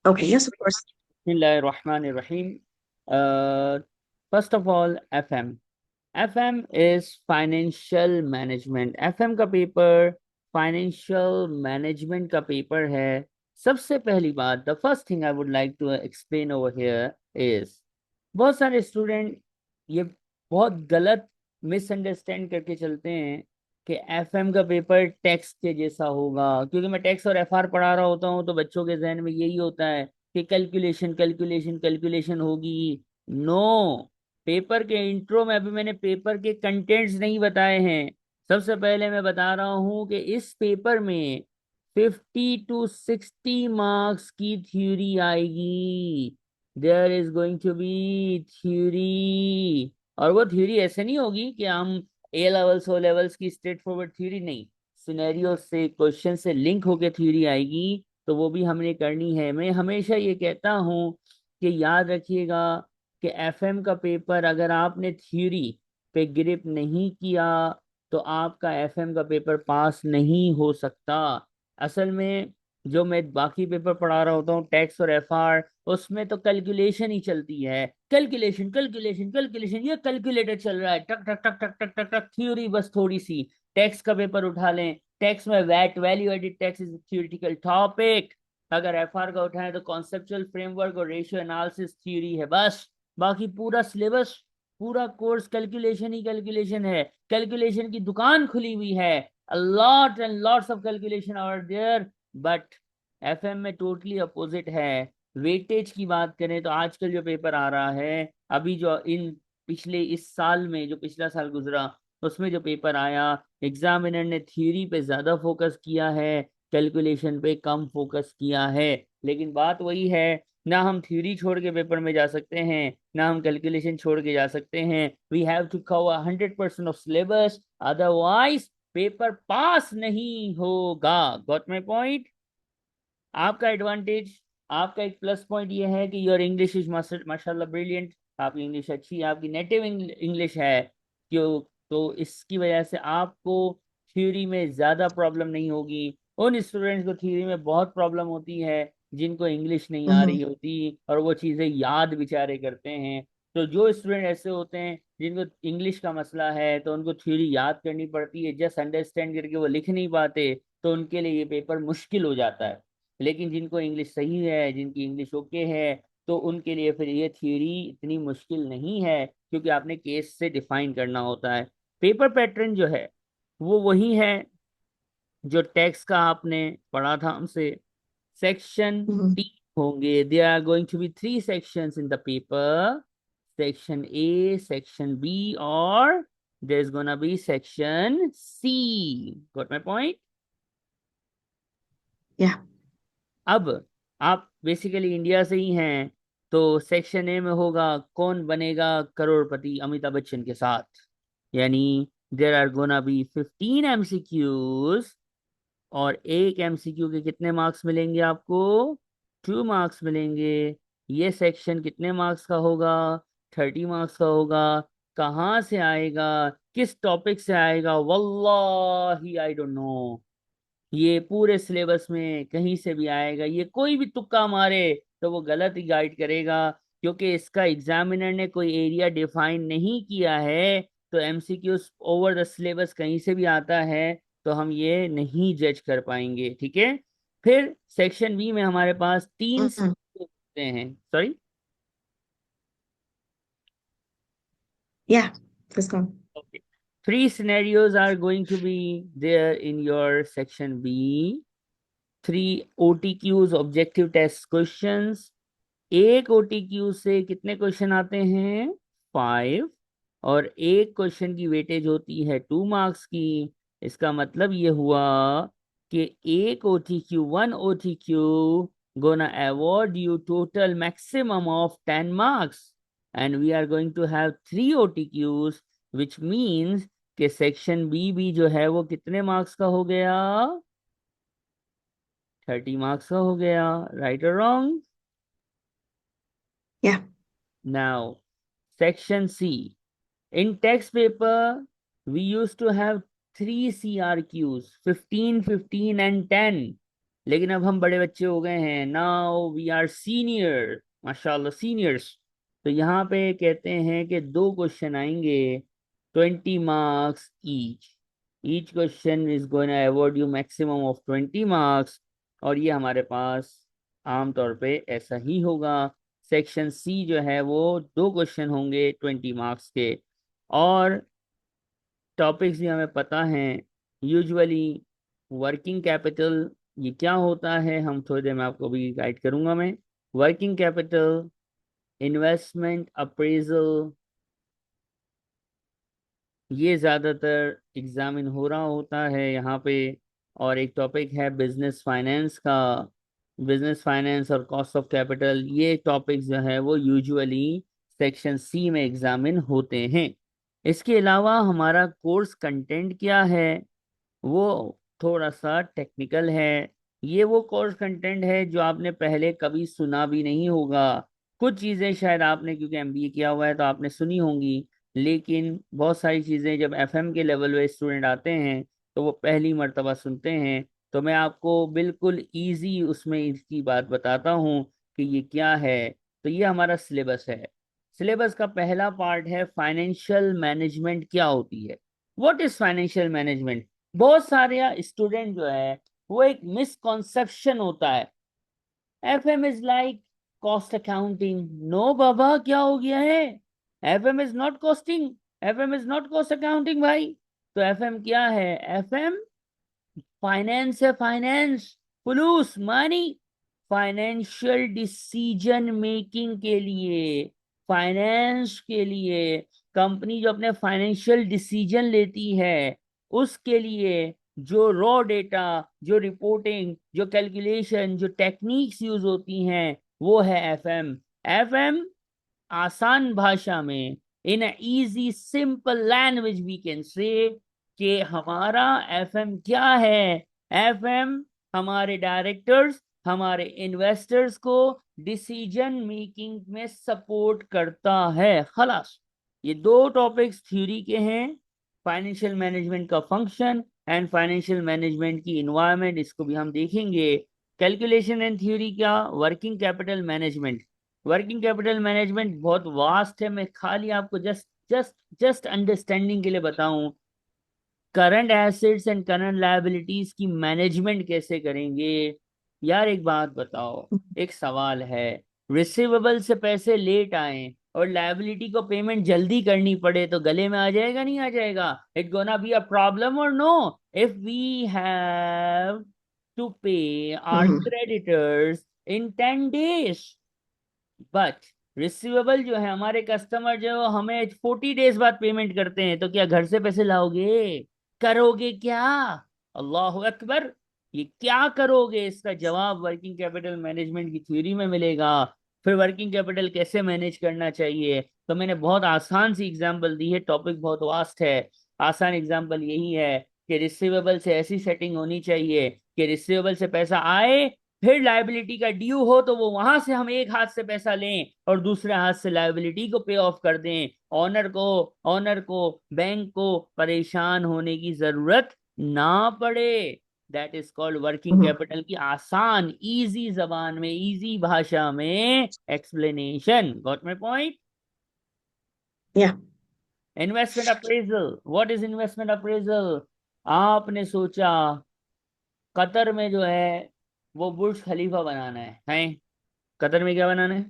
Okay, yes, of course. Bismillahirrahmanirrahim. First of all, FM. FM is financial management. FM का paper financial management का paper है। सबसे पहली बात, the first thing I would like to explain over here is, बहुत सारे student ये बहुत गलत मिसअंडरस्टैंड करके चलते हैं कि FM का पेपर टैक्स के जैसा होगा। क्योंकि मैं टैक्स और FR पढ़ा रहा होता हूँ तो बच्चों के जहन में यही होता है कि कैलकुलेशन कैलकुलेशन कैलकुलेशन होगी। नो, पेपर के इंट्रो में अभी मैंने पेपर के कंटेंट्स नहीं बताए हैं। सबसे पहले मैं बता रहा हूं कि इस पेपर में 50 to 60 मार्क्स की थ्योरी आएगी। There is going to be theory, और वो थ्योरी ऐसे नहीं होगी कि हम ए लेवल्स ओ लेवल्स की स्ट्रेट फॉरवर्ड थ्योरी नहीं, सिनेरियो से क्वेश्चन से लिंक होके थ्योरी आएगी। तो वो भी हमने करनी है। मैं हमेशा ये कहता हूँ कि याद रखिएगा कि FM का पेपर अगर आपने थ्योरी पे ग्रिप नहीं किया तो आपका FM का पेपर पास नहीं हो सकता। असल में जो मैं बाकी पेपर पढ़ा रहा होता हूँ टैक्स और FR, उसमें तो कैलकुलेशन ही चलती है। कैलकुलेशन कैलकुलेशन कैलकुलेशन, ये कैलकुलेटर चल रहा है, टक टक टक टक टक टक टक, थ्योरी बस थोड़ी सी। टैक्स का पेपर उठा लें, टैक्स में VAT value added tax is theoretical topic. अगर FR का उठाएं तो कॉन्सेप्चुअल फ्रेमवर्क और रेशियो एनालिसिस थ्योरी है बस। बाकी पूरा सिलेबस, पूरा कोर्स कैलकुलेशन ही कैलकुलेशन है। कैलकुलेशन की दुकान खुली हुई है, lot and lots of calculation are there. But FM में टोटली अपोजिट है। वेटेज की बात करें तो आजकल जो पेपर आ रहा है, अभी जो इन पिछले इस साल में जो पिछला साल गुजरा उसमें जो पेपर आया, एग्जामिनर ने थ्योरी पे ज्यादा फोकस किया है, कैलकुलेशन पे कम फोकस किया है। लेकिन बात वही है, ना हम थ्योरी छोड़ के पेपर में जा सकते हैं ना हम कैलकुलेशन छोड़ के जा सकते हैं। We have to cover 100% of syllabus, otherwise paper pass नहीं होगा। Got my point? आपका एडवांटेज, आपका एक प्लस पॉइंट ये है कि योर इंग्लिश इज माशाल्लाह ब्रिलियंट। आपकी इंग्लिश अच्छी है, आपकी नेटिव इंग्लिश है। क्यों? तो इसकी वजह से आपको थ्योरी में ज़्यादा प्रॉब्लम नहीं होगी। उन स्टूडेंट्स को थ्योरी में बहुत प्रॉब्लम होती है जिनको इंग्लिश नहीं आ Mm-hmm. रही होती और वो चीज़ें याद बेचारे करते हैं। तो जो स्टूडेंट ऐसे होते हैं जिनको इंग्लिश का मसला है तो उनको थ्योरी याद करनी पड़ती है, जस्ट अंडरस्टैंड करके वो लिख नहीं पाते, तो उनके लिए ये पेपर मुश्किल हो जाता है। लेकिन जिनको इंग्लिश सही है, जिनकी इंग्लिश ओके है, तो उनके लिए फिर ये थ्योरी इतनी मुश्किल नहीं है क्योंकि आपने केस से डिफाइन करना होता है। पेपर पैटर्न जो है वो वही है जो टेक्स्ट का आपने पढ़ा था हमसे। Section Mm-hmm. 3 होंगे, there are going to be 3 sections in the paper, section A, section B और there is gonna be section C. Got my point? Yeah. अब आप बेसिकली इंडिया से ही हैं, तो सेक्शन ए में होगा कौन बनेगा करोड़पति अमिताभ बच्चन के साथ। यानी there are gonna be 15 MCQs, और एक MCQ के कितने मार्क्स मिलेंगे आपको? 2 मार्क्स मिलेंगे। ये सेक्शन कितने मार्क्स का होगा? 30 मार्क्स का होगा। कहाँ से आएगा, किस टॉपिक से आएगा, वल्लाही आई डोंट नो। ये पूरे सिलेबस में कहीं से भी आएगा, ये कोई भी तुक्का मारे तो वो गलत ही गाइड करेगा, क्योंकि इसका एग्जामिनर ने कोई एरिया डिफाइन नहीं किया है। तो MCQ ओवर द सिलेबस कहीं से भी आता है, तो हम ये नहीं जज कर पाएंगे। ठीक है? फिर सेक्शन बी में हमारे पास तीन Mm-hmm. scenarios होते हैं। Sorry, Yeah, let's go. okay. 3 scenarios are going to be there in your section B. 3 OTQs, objective test questions. एक OTQ से कितने क्वेश्चन आते हैं? 5। और एक क्वेश्चन की वेटेज होती है 2 मार्क्स की। इसका मतलब ये हुआ कि एक OTQ, 1 OTQ gonna award you total maximum of 10 marks, and we are going to have 3 OTQs, which means कि सेक्शन बी भी जो है वो कितने मार्क्स का हो गया? 30 मार्क्स का हो गया। राइट और wrong? Yeah. Now, section C. In text paper, we used to have 3 CRQs, 15, 15, and 10. लेकिन अब हम बड़े बच्चे हो गए हैं, नाउ वी आर सीनियर, माशाल्लाह सीनियर्स। तो यहाँ पे कहते हैं कि दो क्वेश्चन आएंगे, 20 marks each question is going award you maximum of 20 marks. और ये हमारे पास आमतौर पे ऐसा ही होगा। सेक्शन सी जो है वो दो क्वेश्चन होंगे 20 मार्क्स के। और टॉपिक्स भी हमें पता हैं यूजुअली। वर्किंग कैपिटल, ये क्या होता है हम थोड़ी देर में आपको भी गाइड करूंगा मैं। वर्किंग कैपिटल, इन्वेस्टमेंट अप्रेजल, ये ज्यादातर एग्जामिन हो रहा होता है यहाँ पे। और एक टॉपिक है बिजनेस फाइनेंस का। बिजनेस फाइनेंस और कॉस्ट ऑफ कैपिटल, ये टॉपिक जो है वो यूजुअली सेक्शन सी में एग्जामिन होते हैं। इसके अलावा हमारा कोर्स कंटेंट क्या है, वो थोड़ा सा टेक्निकल है। ये वो कोर्स कंटेंट है जो आपने पहले कभी सुना भी नहीं होगा। कुछ चीज़ें शायद आपने, क्योंकि एमबीए किया हुआ है तो आपने सुनी होंगी, लेकिन बहुत सारी चीज़ें जब एफएम के लेवल पे स्टूडेंट आते हैं तो वो पहली मर्तबा सुनते हैं। तो मैं आपको बिल्कुल इजी उसमें इसकी बात बताता हूँ कि ये क्या है। तो ये हमारा सिलेबस है। सिलेबस का पहला पार्ट है फाइनेंशियल मैनेजमेंट क्या होती है। What is financial management. बहुत सारे स्टूडेंट जो है वो एक मिसकॉन्सेप्शन होता है, FM is like cost accounting. No बाबा, क्या हो गया है, FM is not costing, FM is not cost accounting भाई। तो एफएम क्या है, एफएम फाइनेंस है, फाइनेंस, फ्लूस मनी, फाइनेंशियल डिसीजन मेकिंग के लिए, फाइनेंस के लिए, कंपनी जो अपने फाइनेंशियल डिसीजन लेती है उसके लिए जो रॉ डेटा, जो रिपोर्टिंग, जो कैलकुलेशन, जो टेक्निक्स यूज होती हैं वो है एफएम। एफएम आसान भाषा में, in easy simple language we can say कि हमारा एफएम क्या है। एफएम हमारे डायरेक्टर्स, हमारे इन्वेस्टर्स को डिसीजन मेकिंग में सपोर्ट करता है, खलास। ये दो टॉपिक्स थ्योरी के हैं, फाइनेंशियल मैनेजमेंट का फंक्शन एंड फाइनेंशियल मैनेजमेंट की इन्वायरमेंट, इसको भी हम देखेंगे। कैलकुलेशन एंड थ्योरी क्या, working capital management. Working capital management बहुत वास्ट है, मैं खाली आपको जस्ट जस्ट जस्ट अंडरस्टैंडिंग के लिए बताऊं। Current assets and current liabilities की मैनेजमेंट कैसे करेंगे। यार एक बात बताओ, एक सवाल है, रिसीवेबल से पैसे लेट आए और लायबिलिटी को पेमेंट जल्दी करनी पड़े तो गले में आ जाएगा नहीं आ जाएगा, it gonna be a problem और no. If we have to pay our Mhm. Creditors in 10 days, but receivable जो है हमारे कस्टमर जो हमें 40 डेज बाद पेमेंट करते हैं, तो क्या घर से पैसे लाओगे, करोगे क्या। अल्लाह अकबर। ये क्या करोगे, इसका जवाब वर्किंग कैपिटल मैनेजमेंट की थ्योरी में मिलेगा। फिर वर्किंग कैपिटल कैसे मैनेज करना चाहिए, तो मैंने बहुत आसान सी एग्जांपल दी है, टॉपिक बहुत वास्ट है। आसान एग्जांपल यही है कि रिसीवेबल से ऐसी सेटिंग होनी चाहिए कि रिसीवेबल से पैसा आए, फिर लायबिलिटी का ड्यू हो तो वो वहां से हम एक हाथ से पैसा लें और दूसरे हाथ से लायबिलिटी को पे ऑफ कर दें। ऑनर को बैंक को परेशान होने की जरूरत ना पड़े। That is called working Mhm. Capital की आसान इजी जबान में, इजी भाषा में explanation. Got my point. Yeah. Investment appraisal, what is investment appraisal. आपने सोचा कतर में जो है वो बुर्ज खलीफा बनाना है। कतर में क्या बनाना है,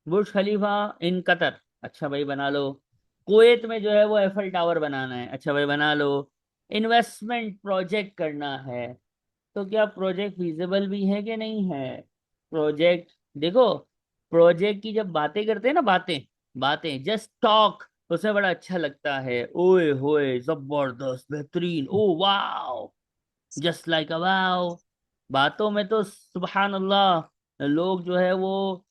बुर्ज खलीफा इन कतर, अच्छा भाई बना लो। कुवैत में जो है वो एफएल टावर बनाना है, अच्छा भाई बना लो। इन्वेस्टमेंट प्रोजेक्ट करना है, तो क्या प्रोजेक्ट फिजिबल भी है कि नहीं है। प्रोजेक्ट, देखो, प्रोजेक्ट की जब बातें करते हैं ना, बातें बातें जस्ट टॉक, उसमें बड़ा अच्छा लगता है, ओए होए जबरदस्त बेहतरीन, oh wow, just like a wow. बातों में तो सुबहान अल्लाह, लोग जो है वो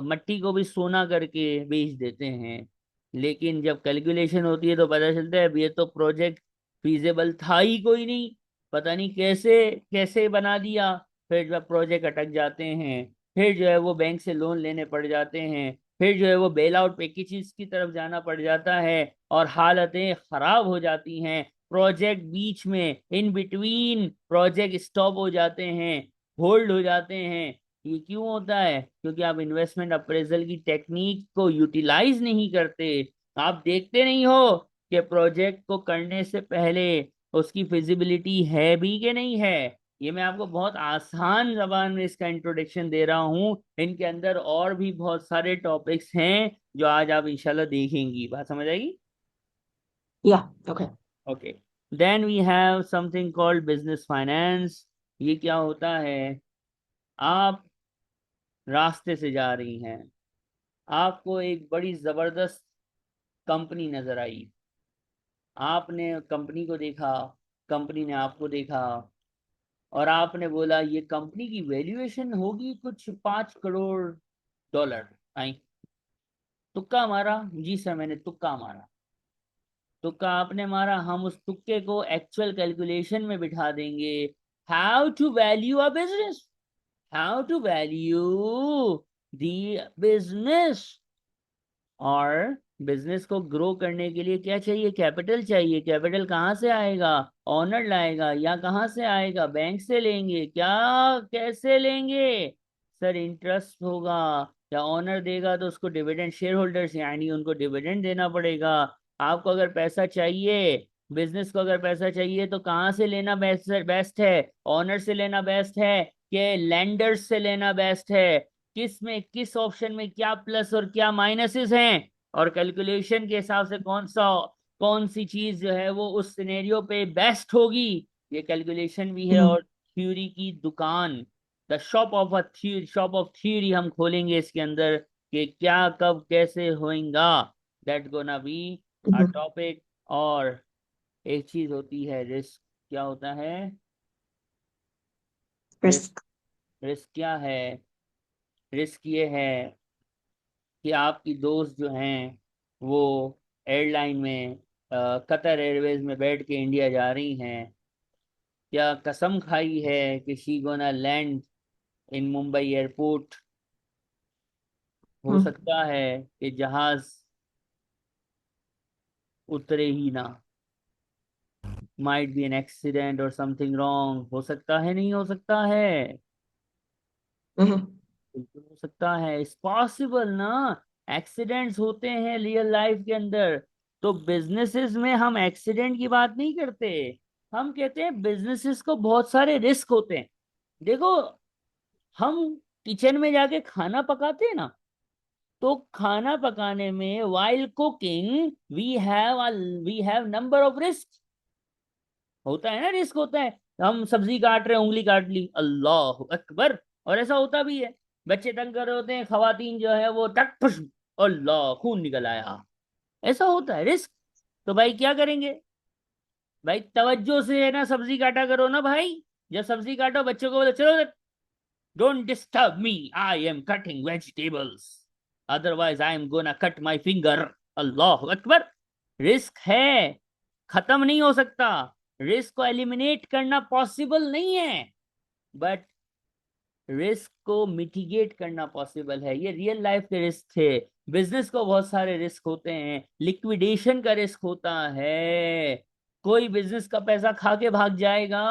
मट्टी को भी सोना करके बेच देते हैं। लेकिन जब कैलकुलेशन होती है तो पता चलता है ये तो प्रोजेक्ट फीजेबल था ही कोई नहीं, पता नहीं कैसे कैसे बना दिया। फिर जब प्रोजेक्ट अटक जाते हैं, फिर जो है वो बैंक से लोन लेने पड़ जाते हैं, फिर जो है वो बेल आउट पैकेजेस की तरफ जाना पड़ जाता है और हालतें खराब हो जाती हैं। प्रोजेक्ट बीच में, इन बिटवीन प्रोजेक्ट स्टॉप हो जाते हैं, होल्ड हो जाते हैं। ये क्यों होता है? क्योंकि आप इन्वेस्टमेंट अप्रेजल की टेक्निक को यूटिलाइज नहीं करते। आप देखते नहीं हो कि प्रोजेक्ट को करने से पहले उसकी फिजिबिलिटी है भी कि नहीं है। ये मैं आपको बहुत आसान जबान में इसका इंट्रोडक्शन दे रहा हूँ। इनके अंदर और भी बहुत सारे टॉपिक्स हैं जो आज आप इंशाल्लाह देखेंगी। बात समझ आएगी? Yeah. Okay. Okay. Then we have something called business finance. ये क्या होता है? आप रास्ते से जा रही हैं, आपको एक बड़ी जबरदस्त कंपनी नजर आई, आपने कंपनी को देखा, कंपनी ने आपको देखा, और आपने बोला ये कंपनी की वैल्यूएशन होगी कुछ 5 करोड़ डॉलर। आई, तुक्का मारा? जी सर, मैंने तुक्का मारा। तुक्का आपने मारा, हम उस तुक्के को एक्चुअल कैलकुलेशन में बिठा देंगे। How to value a business, how to value the business. और बिजनेस को ग्रो करने के लिए क्या चाहिए? कैपिटल चाहिए। कैपिटल कहाँ से आएगा? ओनर लाएगा, या कहाँ से आएगा? बैंक से लेंगे क्या? कैसे लेंगे? सर इंटरेस्ट होगा, या ओनर देगा तो उसको डिविडेंड, शेयर होल्डर्स यानी उनको डिविडेंड देना पड़ेगा। आपको अगर पैसा चाहिए, बिजनेस को अगर पैसा चाहिए, तो कहाँ से लेना बेस्ट बेस्ट है? ओनर से लेना बेस्ट है कि लैंडर्स से लेना बेस्ट है? किस में, किस ऑप्शन में क्या प्लस और क्या माइनसेस हैं, और कैलकुलेशन के हिसाब से कौन सी चीज जो है वो उस सिनेरियो पे बेस्ट होगी। ये कैलकुलेशन भी है, Mhm. और थ्योरी की दुकान, the shop of a theory, shop of theory हम खोलेंगे इसके अंदर, कि क्या कब कैसे होएगा। That gonna be a Mhm. Topic. और एक चीज होती है रिस्क। क्या होता है रिस्क? Risk. रिस्क क्या है? रिस्क ये है कि आपकी दोस्त जो हैं वो एयरलाइन में, कतर एयरवेज में बैठ के इंडिया जा रही हैं, क्या कसम खाई है कि she gonna land in Mumbai airport. हो Mhm. सकता है कि जहाज उतरे ही ना, माइट बी एन एक्सीडेंट और समथिंग रॉन्ग। हो सकता है, नहीं हो सकता है? Mhm. बिल्कुल हो सकता है, इट्स पॉसिबल ना। एक्सीडेंट्स होते हैं रियल लाइफ के अंदर। तो बिजनेसेस में हम एक्सीडेंट की बात नहीं करते, हम कहते हैं बिजनेसेस को बहुत सारे रिस्क होते हैं। देखो, हम किचन में जाके खाना पकाते हैं ना, तो खाना पकाने में while cooking we have number of risk. होता है ना, रिस्क होता है। हम सब्जी काट रहे हैं, उंगली काट ली, अल्लाह अकबर। और ऐसा होता भी है, बच्चे तंग कर रहे होते हैं, खवातीन जो है वो टक फुश, अल्लाह खून निकल आया। ऐसा होता है रिस्क। तो भाई क्या करेंगे? भाई तवज्जो से है ना, सब्जी काटा करो ना भाई। जब सब्जी काटो, बच्चों को बोलो चलो, don't disturb me, I am cutting vegetables, otherwise I am gonna cut my finger. Allah Akbar. Risk है, खत्म नहीं हो सकता। रिस्क को एलिमिनेट करना पॉसिबल नहीं है, बट रिस्क को मिटिगेट करना पॉसिबल है। ये रियल लाइफ के रिस्क थे। बिजनेस को बहुत सारे रिस्क होते हैं। लिक्विडेशन का रिस्क होता है, कोई बिजनेस का पैसा खा के भाग जाएगा,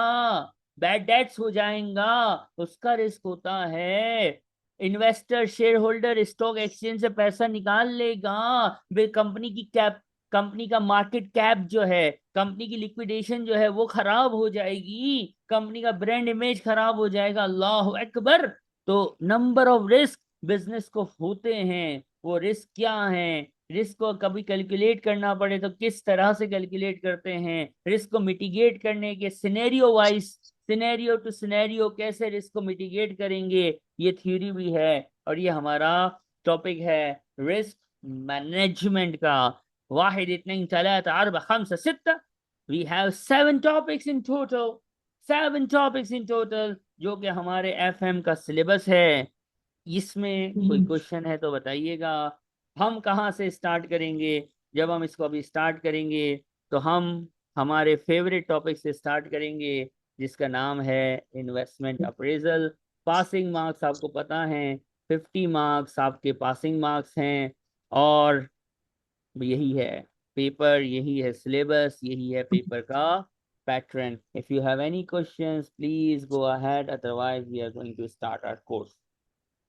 बैड डेट्स हो जाएगा, उसका रिस्क होता है। Investor, share holder stock exchange से पैसा निकाल लेगा, कंपनी की कैप, कंपनी का मार्केट कैप जो है, कंपनी की लिक्विडेशन जो है वो खराब हो जाएगी, कंपनी का ब्रांड इमेज खराब हो जाएगा, अल्लाह अकबर। तो नंबर ऑफ रिस्क बिजनेस को होते हैं। वो रिस्क क्या है? रिस्क को कभी कैलकुलेट करना पड़े तो किस तरह से कैलकुलेट करते हैं? रिस्क को मिटिगेट करने के scenario wise, scenario to scenario कैसे रिस्क को मिटिगेट करेंगे, ये थ्योरी भी है। और ये हमारा टॉपिक है रिस्क मैनेजमेंट का। वाहिद इतने थलाथा अरबा खमसा सित्ता, we have 7 topics in total, 7 topics in total, जो कि हमारे एफएम का सिलेबस है। इसमें कोई Mhm. क्वेश्चन है तो बताइएगा। हम कहाँ से स्टार्ट करेंगे? जब हम इसको अभी स्टार्ट करेंगे तो हम हमारे फेवरेट टॉपिक से स्टार्ट करेंगे, जिसका नाम है इन्वेस्टमेंट अप्रेजल। पासिंग मार्क्स आपको पता है, 50 मार्क्स आपके पासिंग मार्क्स हैं, और यही है। पेपर, यही है सिलेबस, यही है पेपर का pattern. If you have any questions please go ahead, otherwise we are going to start our course.